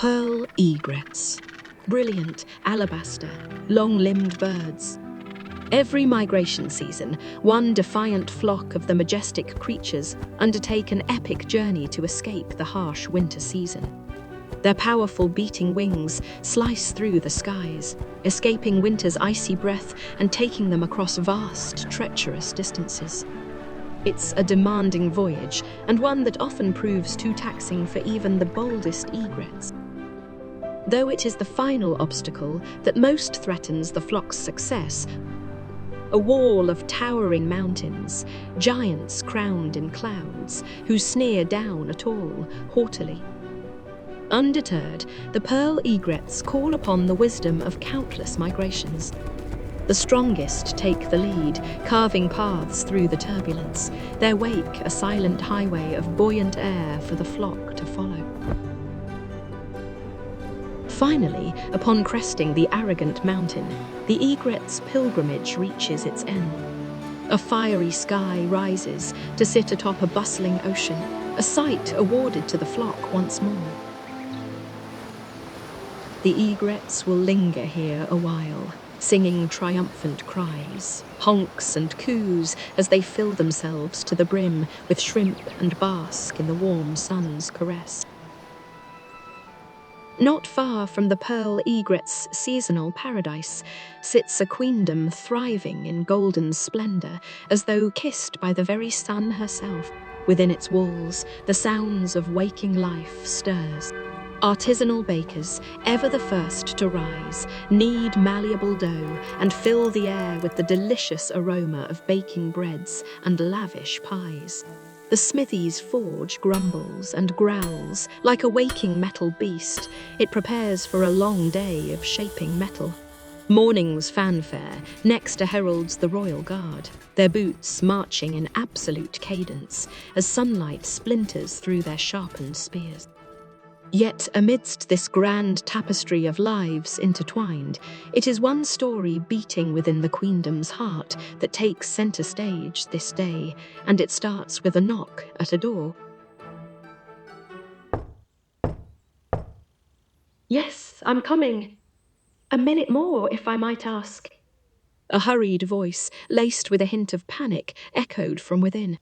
Pearl egrets, brilliant alabaster, long-limbed birds. Every migration season, one defiant flock of the majestic creatures undertake an epic journey to escape the harsh winter season. Their powerful beating wings slice through the skies, escaping winter's icy breath and taking them across vast, treacherous distances. It's a demanding voyage, and one that often proves too taxing for even the boldest egrets. Though it is the final obstacle that most threatens the flock's success, a wall of towering mountains, giants crowned in clouds, who sneer down at all, haughtily. Undeterred, the pearl egrets call upon the wisdom of countless migrations. The strongest take the lead, carving paths through the turbulence, their wake a silent highway of buoyant air for the flock to follow. Finally, upon cresting the arrogant mountain, the egret's pilgrimage reaches its end. A fiery sky rises to sit atop a bustling ocean, a sight awarded to the flock once more. The egrets will linger here a while, singing triumphant cries, honks and coos as they fill themselves to the brim with shrimp and bask in the warm sun's caress. Not far from the pearl egret's seasonal paradise sits a queendom thriving in golden splendor, as though kissed by the very sun herself. Within its walls, the sounds of waking life stirs. Artisanal bakers, ever the first to rise, knead malleable dough and fill the air with the delicious aroma of baking breads and lavish pies. The smithy's forge grumbles and growls like a waking metal beast. It prepares for a long day of shaping metal. Morning's fanfare next heralds the royal guard, their boots marching in absolute cadence as sunlight splinters through their sharpened spears. Yet amidst this grand tapestry of lives intertwined, it is one story beating within the queendom's heart that takes centre stage this day, and it starts with a knock at a door. "Yes, I'm coming. A minute more, if I might ask." A hurried voice, laced with a hint of panic, echoed from within.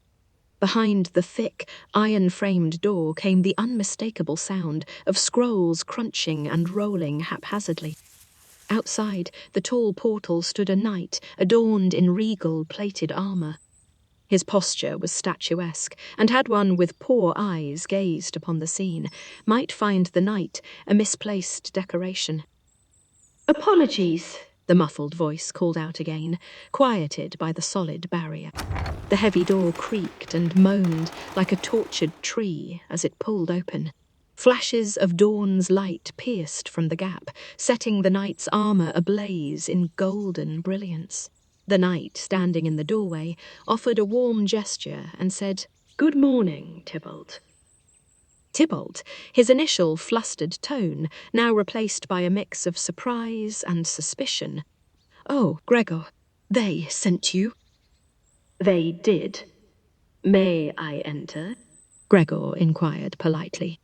Behind the thick, iron-framed door came the unmistakable sound of scrolls crunching and rolling haphazardly. Outside, the tall portal stood a knight, adorned in regal plated armour. His posture was statuesque, and had one with poor eyes gazed upon the scene, might find the knight a misplaced decoration. "Apologies," the muffled voice called out again, quieted by the solid barrier. The heavy door creaked and moaned like a tortured tree as it pulled open. Flashes of dawn's light pierced from the gap, setting the knight's armour ablaze in golden brilliance. The knight, standing in the doorway, offered a warm gesture and said, "Good morning, Tibolt." Tibolt, his initial flustered tone, now replaced by a mix of surprise and suspicion. "Oh, Gregor, they sent you?" "They did. May I enter?" Gregor inquired politely.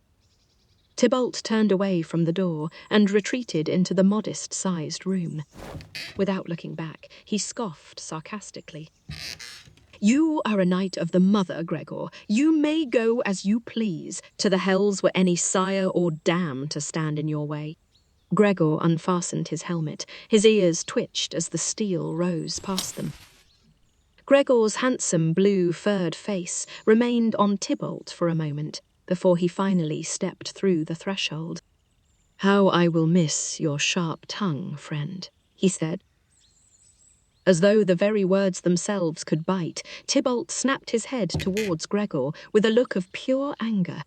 Tibolt turned away from the door and retreated into the modest-sized room. Without looking back, he scoffed sarcastically. "You are a knight of the Mother, Gregor. You may go as you please. To the hells were any sire or dam to stand in your way." Gregor unfastened his helmet. His ears twitched as the steel rose past them. Gregor's handsome blue furred face remained on Tibolt for a moment before he finally stepped through the threshold. "How I will miss your sharp tongue, friend," he said. As though the very words themselves could bite, Tibolt snapped his head towards Gregor with a look of pure anger.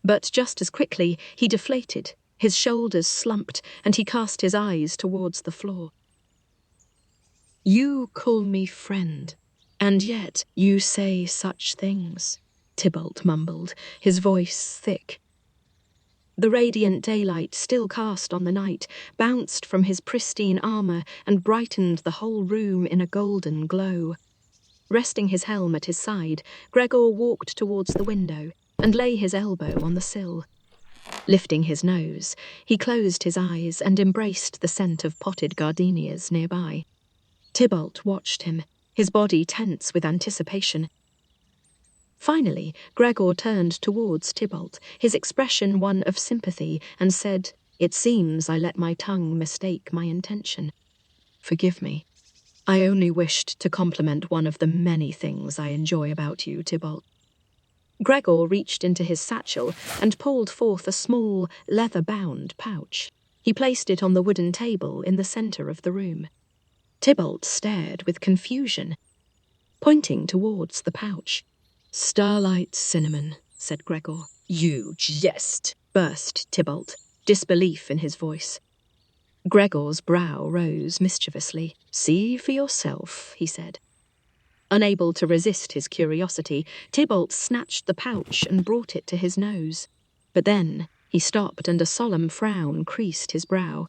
But just as quickly, he deflated, his shoulders slumped, and he cast his eyes towards the floor. "You call me friend, and yet you say such things," Tibolt mumbled, his voice thick. The radiant daylight still cast on the night bounced from his pristine armour and brightened the whole room in a golden glow. Resting his helm at his side, Gregor walked towards the window and lay his elbow on the sill. Lifting his nose, he closed his eyes and embraced the scent of potted gardenias nearby. Tibolt watched him, his body tense with anticipation. Finally, Gregor turned towards Tibolt, his expression one of sympathy, and said, "It seems I let my tongue mistake my intention. Forgive me. I only wished to compliment one of the many things I enjoy about you, Tibolt." Gregor reached into his satchel and pulled forth a small, leather-bound pouch. He placed it on the wooden table in the centre of the room. Tibolt stared with confusion, pointing towards the pouch. "Starlight cinnamon," said Gregor. "You jest," burst Tibolt, disbelief in his voice. Gregor's brow rose mischievously. "See for yourself," he said. Unable to resist his curiosity, Tibolt snatched the pouch and brought it to his nose. But then he stopped and a solemn frown creased his brow.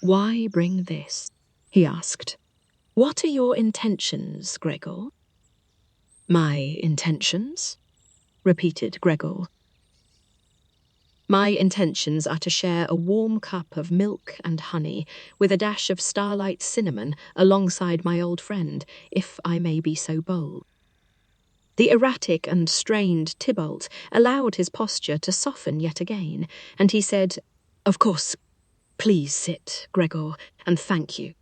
"Why bring this?" he asked. "What are your intentions, Gregor?" "My intentions?" repeated Gregor. "My intentions are to share a warm cup of milk and honey with a dash of starlight cinnamon alongside my old friend, if I may be so bold." The erratic and strained Tibolt allowed his posture to soften yet again, and he said, "Of course, please sit, Gregor, and thank you."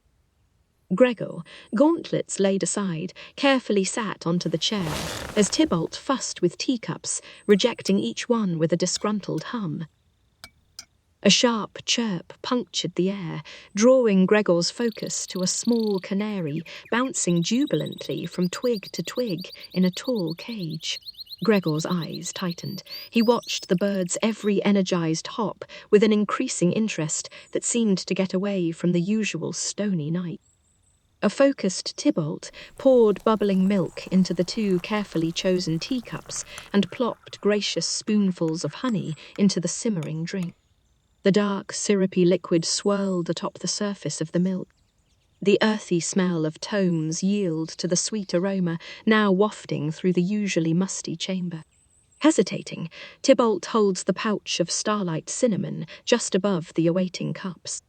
Gregor, gauntlets laid aside, carefully sat onto the chair, as Tibolt fussed with teacups, rejecting each one with a disgruntled hum. A sharp chirp punctured the air, drawing Gregor's focus to a small canary bouncing jubilantly from twig to twig in a tall cage. Gregor's eyes tightened. He watched the bird's every energized hop with an increasing interest that seemed to get away from the usual stony night. A focused Tibolt poured bubbling milk into the two carefully chosen teacups and plopped gracious spoonfuls of honey into the simmering drink. The dark, syrupy liquid swirled atop the surface of the milk. The earthy smell of tomes yielded to the sweet aroma now wafting through the usually musty chamber. Hesitating, Tibolt holds the pouch of starlight cinnamon just above the awaiting cups.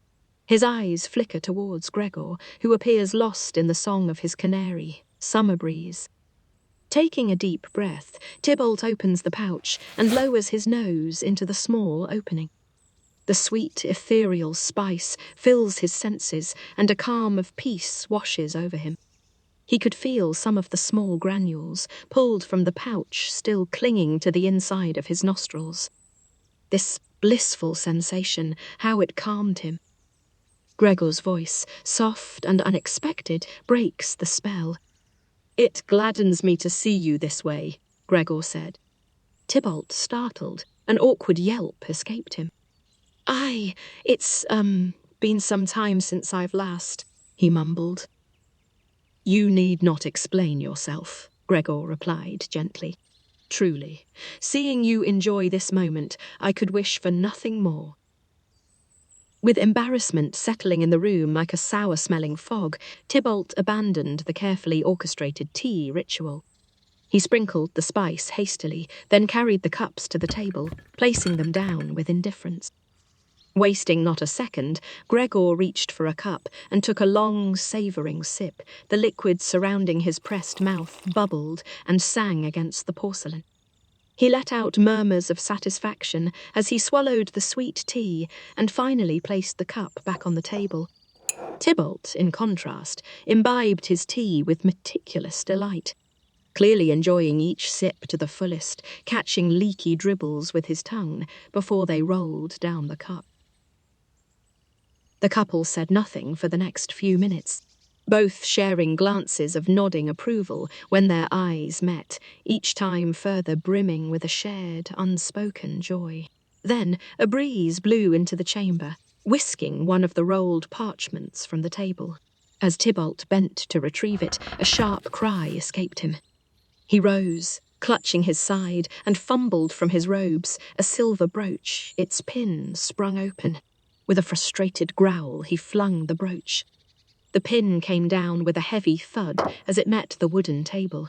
His eyes flicker towards Gregor, who appears lost in the song of his canary, Summer Breeze. Taking a deep breath, Tibolt opens the pouch and lowers his nose into the small opening. The sweet, ethereal spice fills his senses, and a calm of peace washes over him. He could feel some of the small granules, pulled from the pouch, still clinging to the inside of his nostrils. This blissful sensation, how it calmed him. Gregor's voice, soft and unexpected, breaks the spell. "It gladdens me to see you this way," Gregor said. Tibolt startled. An awkward yelp escaped him. It's been some time since I've last," he mumbled. "You need not explain yourself," Gregor replied gently. "Truly, seeing you enjoy this moment, I could wish for nothing more." With embarrassment settling in the room like a sour-smelling fog, Tibolt abandoned the carefully orchestrated tea ritual. He sprinkled the spice hastily, then carried the cups to the table, placing them down with indifference. Wasting not a second, Gregor reached for a cup and took a long, savouring sip. The liquid surrounding his pressed mouth bubbled and sang against the porcelain. He let out murmurs of satisfaction as he swallowed the sweet tea and finally placed the cup back on the table. Tibolt, in contrast, imbibed his tea with meticulous delight, clearly enjoying each sip to the fullest, catching leaky dribbles with his tongue before they rolled down the cup. The couple said nothing for the next few minutes, both sharing glances of nodding approval when their eyes met, each time further brimming with a shared, unspoken joy. Then a breeze blew into the chamber, whisking one of the rolled parchments from the table. As Tibolt bent to retrieve it, a sharp cry escaped him. He rose, clutching his side, and fumbled from his robes a silver brooch, its pin sprung open. With a frustrated growl, he flung the brooch. The pin came down with a heavy thud as it met the wooden table.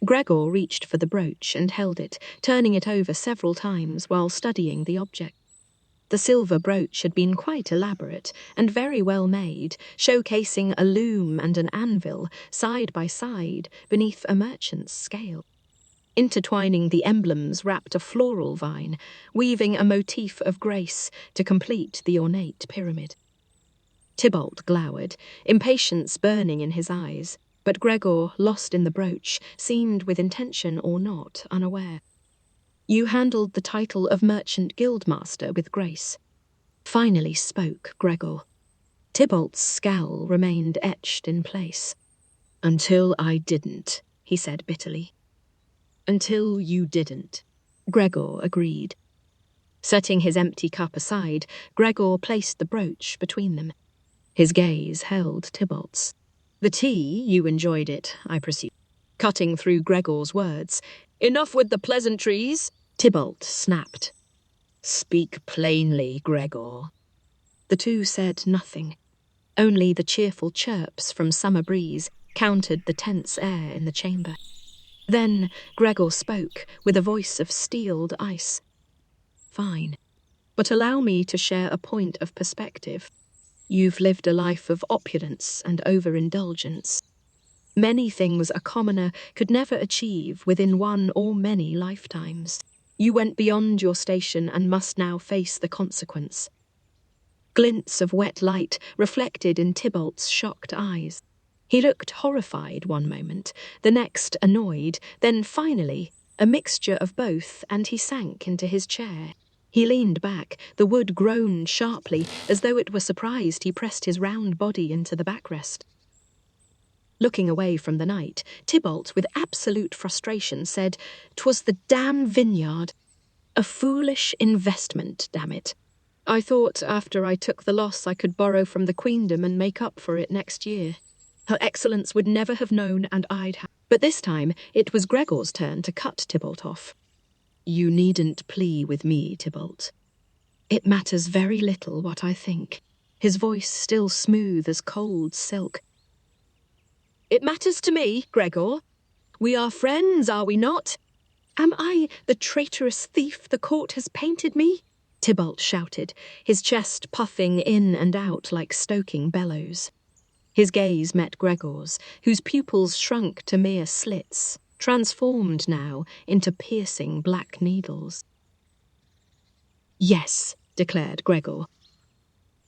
Gregor reached for the brooch and held it, turning it over several times while studying the object. The silver brooch had been quite elaborate and very well made, showcasing a loom and an anvil side by side beneath a merchant's scale. Intertwining the emblems wrapped a floral vine, weaving a motif of grace to complete the ornate pyramid. Tibolt glowered, impatience burning in his eyes, but Gregor, lost in the brooch, seemed with intention or not unaware. You handled the title of Merchant Guildmaster with grace. Finally spoke Gregor. Tibolt's scowl remained etched in place. Until I didn't, he said bitterly. Until you didn't, Gregor agreed. Setting his empty cup aside, Gregor placed the brooch between them. His gaze held Tibolt's. The tea, you enjoyed it, I presume. Cutting through Gregor's words. Enough with the pleasantries, Tibolt snapped. Speak plainly, Gregor. The two said nothing. Only the cheerful chirps from summer breeze countered the tense air in the chamber. Then Gregor spoke with a voice of steeled ice. Fine, but allow me to share a point of perspective. You've lived a life of opulence and overindulgence. Many things a commoner could never achieve within one or many lifetimes. You went beyond your station and must now face the consequence. Glints of wet light reflected in Tibolt's shocked eyes. He looked horrified one moment, the next annoyed, then finally a mixture of both, and he sank into his chair. He leaned back, the wood groaned sharply, as though it were surprised he pressed his round body into the backrest. Looking away from the night, Tibolt, with absolute frustration, said, "'Twas the damn vineyard. A foolish investment, damn it. I thought after I took the loss I could borrow from the queendom and make up for it next year. Her Excellence would never have known, and I'd have." But this time it was Gregor's turn to cut Tibolt off. You needn't plea with me, Tibolt. It matters very little what I think, his voice still smooth as cold silk. It matters to me, Gregor. We are friends, are we not? Am I the traitorous thief the court has painted me? Tibolt shouted, his chest puffing in and out like stoking bellows. His gaze met Gregor's, whose pupils shrunk to mere slits, transformed now into piercing black needles. Yes, declared Gregor.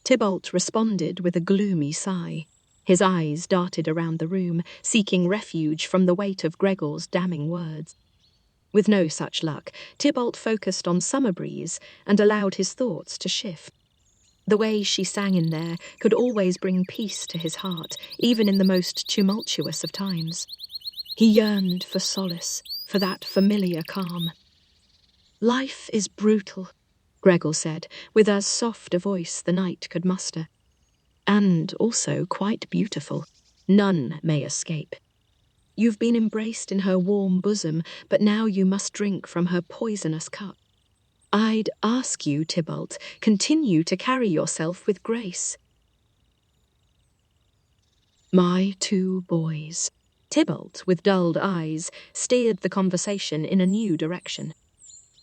Tibolt responded with a gloomy sigh. His eyes darted around the room, seeking refuge from the weight of Gregor's damning words. With no such luck, Tibolt focused on Summer Breeze and allowed his thoughts to shift. The way she sang in there could always bring peace to his heart, even in the most tumultuous of times. He yearned for solace, for that familiar calm. Life is brutal, Gregor said, with as soft a voice the night could muster. And also quite beautiful. None may escape. You've been embraced in her warm bosom, but now you must drink from her poisonous cup. I'd ask you, Tibolt, continue to carry yourself with grace. My two boys. Tibolt, with dulled eyes, steered the conversation in a new direction.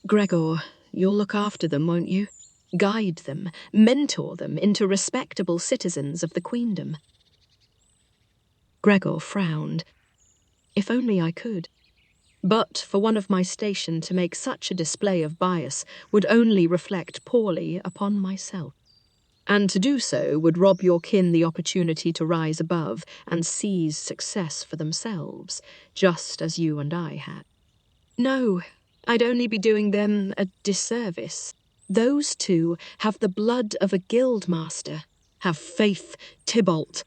Gregor, you'll look after them, won't you? Guide them, mentor them into respectable citizens of the queendom. Gregor frowned. If only I could. But for one of my station to make such a display of bias would only reflect poorly upon myself. And to do so would rob your kin the opportunity to rise above and seize success for themselves, just as you and I had. No, I'd only be doing them a disservice. Those two have the blood of a guildmaster. Have faith, Tibolt.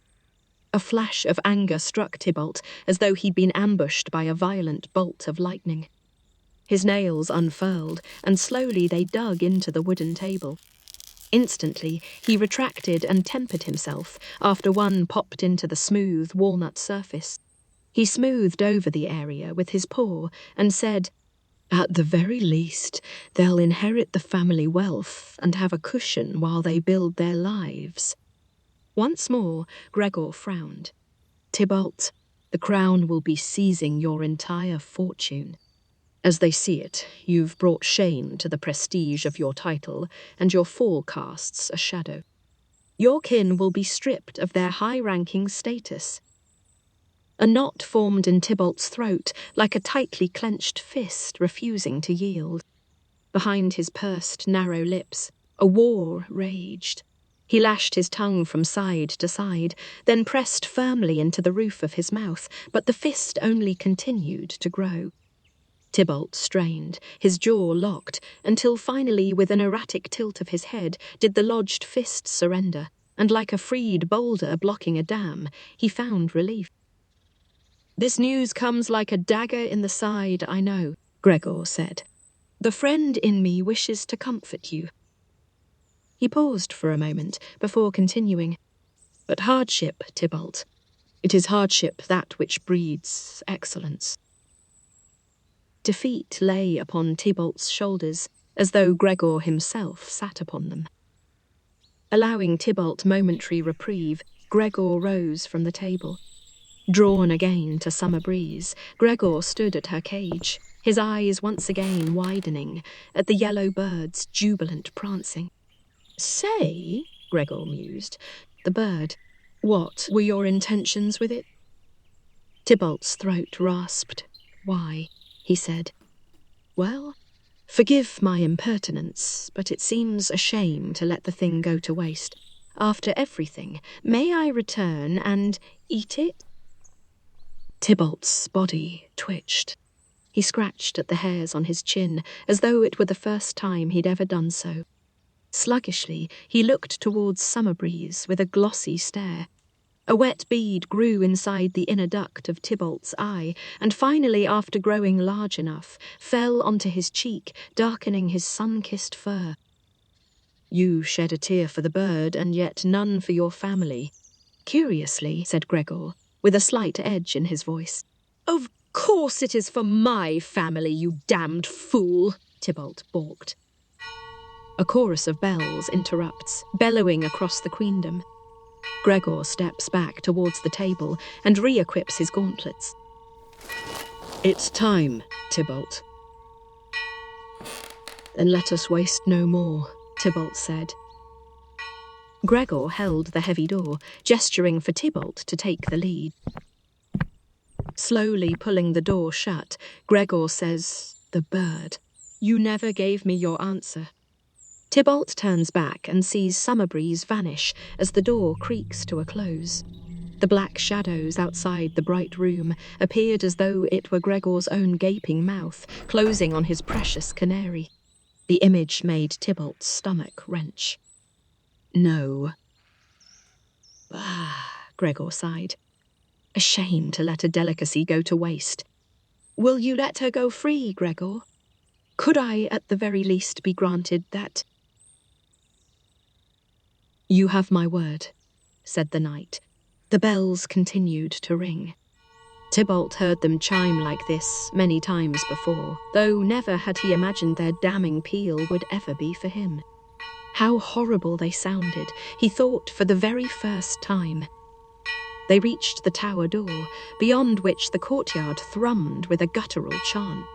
A flash of anger struck Tibolt, as though he'd been ambushed by a violent bolt of lightning. His nails unfurled, and slowly they dug into the wooden table. Instantly, he retracted and tempered himself after one popped into the smooth walnut surface. He smoothed over the area with his paw and said, "At the very least, they'll inherit the family wealth and have a cushion while they build their lives." Once more, Gregor frowned. Tibolt, The crown will be seizing your entire fortune. As they see it, you've brought shame to the prestige of your title, and your fall casts a shadow. Your kin will be stripped of their high-ranking status. A knot formed in Tibolt's throat, like a tightly clenched fist refusing to yield. Behind his pursed, narrow lips, a war raged. He lashed his tongue from side to side, then pressed firmly into the roof of his mouth, but the fist only continued to grow. Tibolt strained, his jaw locked, until finally, with an erratic tilt of his head, did the lodged fist surrender, and like a freed boulder blocking a dam, he found relief. "This news comes like a dagger in the side, I know," Gregor said. "The friend in me wishes to comfort you." He paused for a moment before continuing. "But hardship, Tibolt. It is hardship that which breeds excellence." Defeat lay upon Tibolt's shoulders, as though Gregor himself sat upon them. Allowing Tibolt momentary reprieve, Gregor rose from the table. Drawn again to summer breeze, Gregor stood at her cage, his eyes once again widening at the yellow bird's jubilant prancing. "Say," Gregor mused, "the bird. What were your intentions with it?" Tibolt's throat rasped. "Why?" he said. "Well, forgive my impertinence, but it seems a shame to let the thing go to waste. After everything, may I return and eat it?" Tibolt's body twitched. He scratched at the hairs on his chin, as though it were the first time he'd ever done so. Sluggishly, he looked towards Summerbreeze with a glossy stare. A wet bead grew inside the inner duct of Tibolt's eye, and finally, after growing large enough, fell onto his cheek, darkening his sun-kissed fur. "You shed a tear for the bird, and yet none for your family." "Curiously," said Gregor, with a slight edge in his voice. "Of course it is for my family, you damned fool," Tibolt balked. A chorus of bells interrupts, bellowing across the queendom. Gregor steps back towards the table and re-equips his gauntlets. "It's time, Tibolt." "Then let us waste no more," Tibolt said. Gregor held the heavy door, gesturing for Tibolt to take the lead. Slowly pulling the door shut, Gregor says, "The bird. You never gave me your answer." Tibolt turns back and sees Summerbreeze vanish as the door creaks to a close. The black shadows outside the bright room appeared as though it were Gregor's own gaping mouth, closing on his precious canary. The image made Tibolt's stomach wrench. "No." Gregor sighed. "A shame to let a delicacy go to waste. Will you let her go free, Gregor? Could I, at the very least, be granted that?" "You have my word," said the knight. The bells continued to ring. Tibolt heard them chime like this many times before, though never had he imagined their damning peal would ever be for him. How horrible they sounded, he thought for the very first time. They reached the tower door, beyond which the courtyard thrummed with a guttural chant.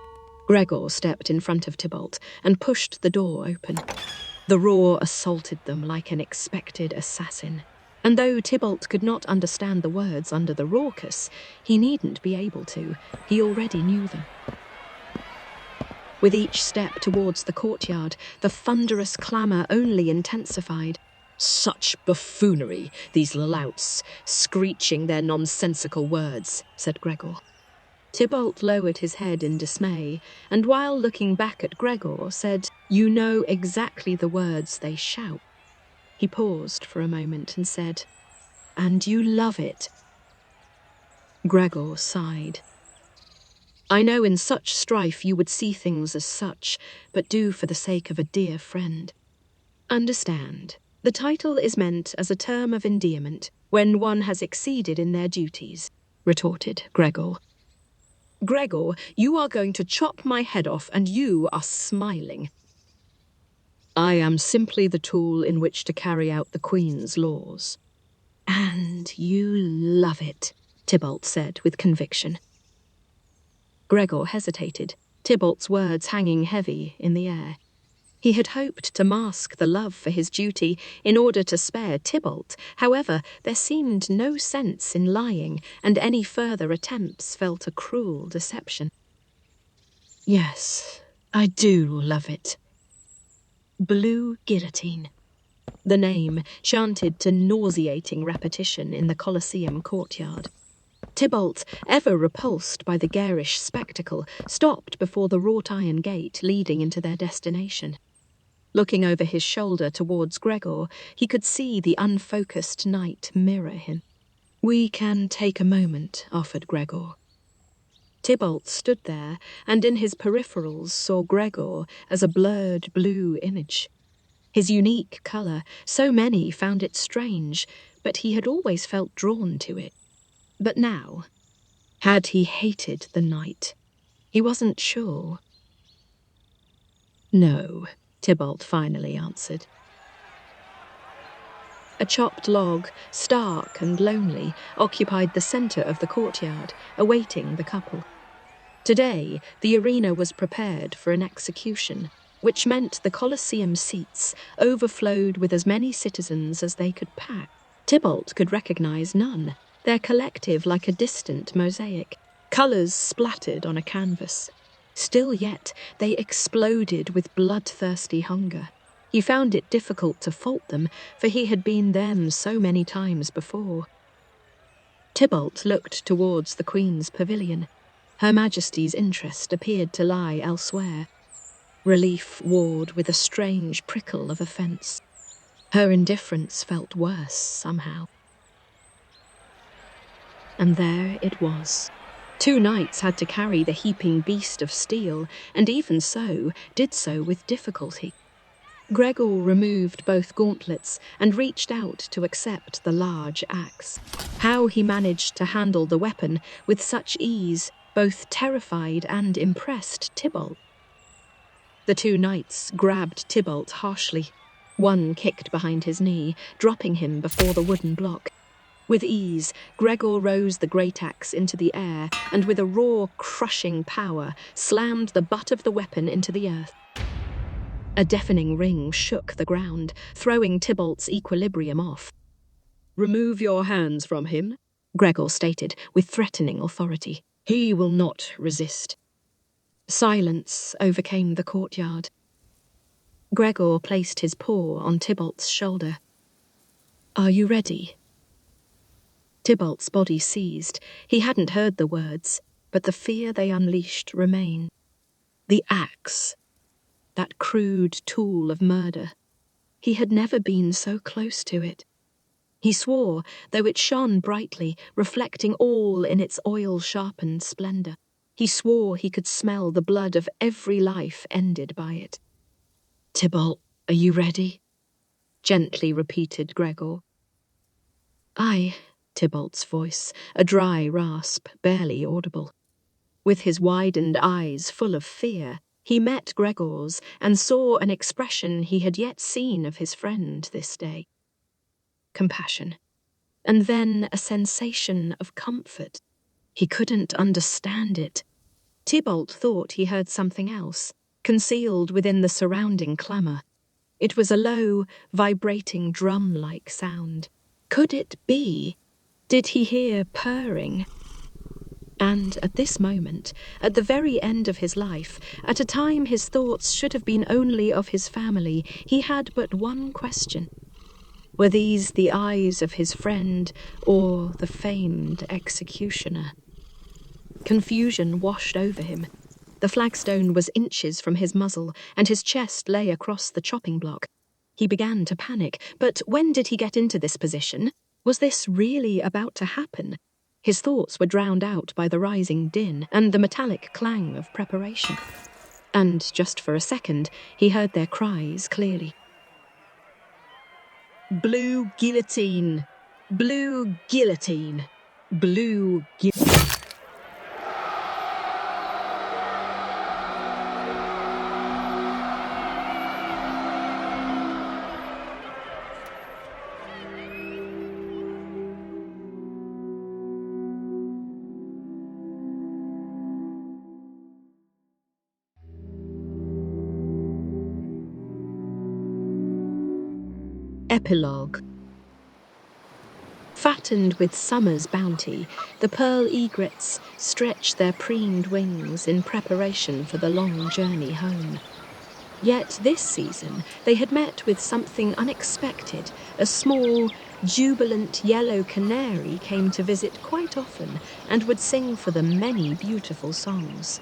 Gregor stepped in front of Tibolt and pushed the door open. The roar assaulted them like an expected assassin, and though Tibolt could not understand the words under the raucous, he needn't be able to. He already knew them. With each step towards the courtyard, the thunderous clamour only intensified. "Such buffoonery, these louts, screeching their nonsensical words," said Gregor. Tibolt lowered his head in dismay, and while looking back at Gregor, said, "You know exactly the words they shout." He paused for a moment and said, "And you love it." Gregor sighed. "I know in such strife you would see things as such, but do for the sake of a dear friend. Understand, the title is meant as a term of endearment when one has exceeded in their duties," retorted Gregor. "Gregor, you are going to chop my head off, and you are smiling." "I am simply the tool in which to carry out the Queen's laws." "And you love it." Tibolt said with conviction. Gregor hesitated, Tibolt's words hanging heavy in the air. He had hoped to mask the love for his duty in order to spare Tibolt. However, there seemed no sense in lying, and any further attempts felt a cruel deception. Yes, I do love it. Blue Guillotine. The name chanted to nauseating repetition in the Colosseum courtyard. Tibolt, ever repulsed by the garish spectacle, stopped before the wrought iron gate leading into their destination. Looking over his shoulder towards Gregor, he could see the unfocused night mirror him. "We can take a moment," offered Gregor. Tibolt stood there, and in his peripherals saw Gregor as a blurred blue image. His unique colour, so many found it strange, but he had always felt drawn to it. But now, had he hated the night? He wasn't sure. "No," Tibolt finally answered. A chopped log, stark and lonely, occupied the centre of the courtyard, awaiting the couple. Today, the arena was prepared for an execution, which meant the Colosseum seats overflowed with as many citizens as they could pack. Tibolt could recognise none, their collective like a distant mosaic, colours splattered on a canvas. Still yet, they exploded with bloodthirsty hunger. He found it difficult to fault them, for he had been them so many times before. Tibolt looked towards the Queen's pavilion. Her Majesty's interest appeared to lie elsewhere. Relief warred with a strange prickle of offence. Her indifference felt worse somehow. And there it was. 2 knights had to carry the heaping beast of steel, and even so, did so with difficulty. Gregor removed both gauntlets and reached out to accept the large axe. How he managed to handle the weapon with such ease both terrified and impressed Tibolt. The 2 knights grabbed Tibolt harshly. One kicked behind his knee, dropping him before the wooden block. With ease, Gregor rose the great axe into the air and with a raw, crushing power slammed the butt of the weapon into the earth. A deafening ring shook the ground, throwing Tibolt's equilibrium off. "Remove your hands from him," Gregor stated with threatening authority. "He will not resist." Silence overcame the courtyard. Gregor placed his paw on Tibolt's shoulder. "Are you ready?" Tibolt's body seized. He hadn't heard the words, but the fear they unleashed remained. The axe, that crude tool of murder. He had never been so close to it. He swore, though it shone brightly, reflecting all in its oil-sharpened splendour. He swore he could smell the blood of every life ended by it. "Tibolt, are you ready?" gently repeated Gregor. "Aye," Tibolt's voice, a dry rasp, barely audible. With his widened eyes full of fear, he met Gregor's and saw an expression he had yet seen of his friend this day. Compassion. And then a sensation of comfort. He couldn't understand it. Tibolt thought he heard something else, concealed within the surrounding clamour. It was a low, vibrating drum-like sound. Could it be? Did he hear purring? And at this moment, at the very end of his life, at a time his thoughts should have been only of his family, he had but one question. Were these the eyes of his friend or the famed executioner? Confusion washed over him. The flagstone was inches from his muzzle, and his chest lay across the chopping block. He began to panic, but when did he get into this position? Was this really about to happen? His thoughts were drowned out by the rising din and the metallic clang of preparation. And just for a second, he heard their cries clearly. "Blue Guillotine! Blue Guillotine! Blue Guillotine!" Epilogue. Fattened with summer's bounty, the pearl egrets stretch their preened wings in preparation for the long journey home. Yet this season they had met with something unexpected. A small, jubilant yellow canary came to visit quite often and would sing for them many beautiful songs.